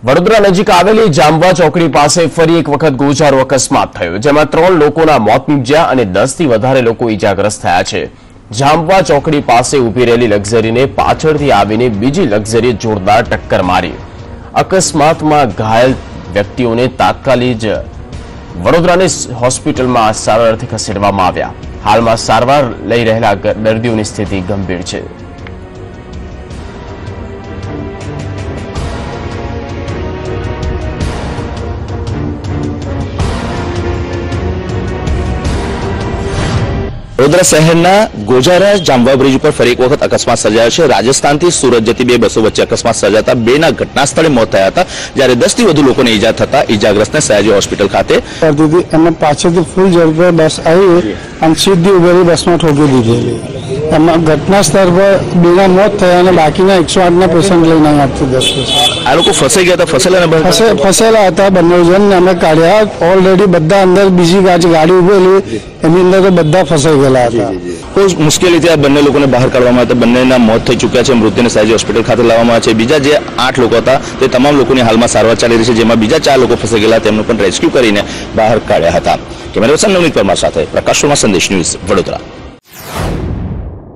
વડોદરા નજીક આવેલી જાંબવા ચોકડી પાસે ફરી એક વખત ગોઝારો અકસ્માત થયો, જેમાં 3 લોકોના મોત નીપજ્યા અને 10 થી વધારે લોકો ઈજાગ્રસ્ત થયા છે। જાંબવા ચોકડી પાસે ઊભી રહેલી લક્ઝરીને પાછળથી આવીને બીજી લક્ઝરીએ જોરદાર ટક્કર મારી। અકસ્માતમાં ઘાયલ વ્યક્તિઓને તાત્કાલિક જ વડોદરાની હોસ્પિટલમાં સારવાર અર્થે ખસેડવામાં આવ્યા। હાલમાં સારવાર લઈ રહેલા દર્દીઓની સ્થિતિ ગંભીર છે। વડોદરા શહેરના ગોઝારા જાંબવા બ્રિજ ઉપર ફરી એક વખત અકસ્માત સર્જાયો છે। રાજસ્થાનથી સુરત જતી બે બસો વચ્ચે અકસ્માત સર્જાતા બેના ઘટના સ્થળે મોત થયા હતા, જ્યારે 10 થી વધુ લોકોને ઈજા થતા ઈજાગ્રસ્તને સયાજી હોસ્પિટલ ખાતે એમને પાછળથી ફૂલ ઝડપે બસ આવી અને સીધી ઉભેલી બસમાં ઠોકી દીધેલી। એમાં ઘટના સ્થળ પર બેના મોત થયા અને બાકીના 108ના પેશન્ટ લઈને આપતી 10। આ લોકો ફસાઈ ગયા હતા, ફસેલા હતા। બંને જણને અમે કાઢ્યા। ઓલરેડી બધા અંદર બીજી ગાડી ઉભેલી એની અંદર તો બધા ફસાઈ ગયેલા હતા। કોઈ મુશ્કેલીથી આ બંને લોકોને બહાર કાઢવામાં આવ્યા હતા। બંનેના મોત થઈ ચૂક્યા છે। મૃત્યુને સયાજી હોસ્પિટલ ખાતે લાવવામાં આવ્યા છે। બીજા જે 8 લોકો હતા તે તમામ લોકોની હાલમાં સારવાર ચાલી રહી છે, જેમાં બીજા 4 લોકો ફસાઈ ગયેલા તેમનું પણ રેસ્ક્યુ કરીને બહાર કાઢ્યા હતા। કેમેરા પર્સન નવનીત પરમાર સાથે પ્રકાશ શર્મા, સંદેશ ન્યૂઝ, વડોદરા।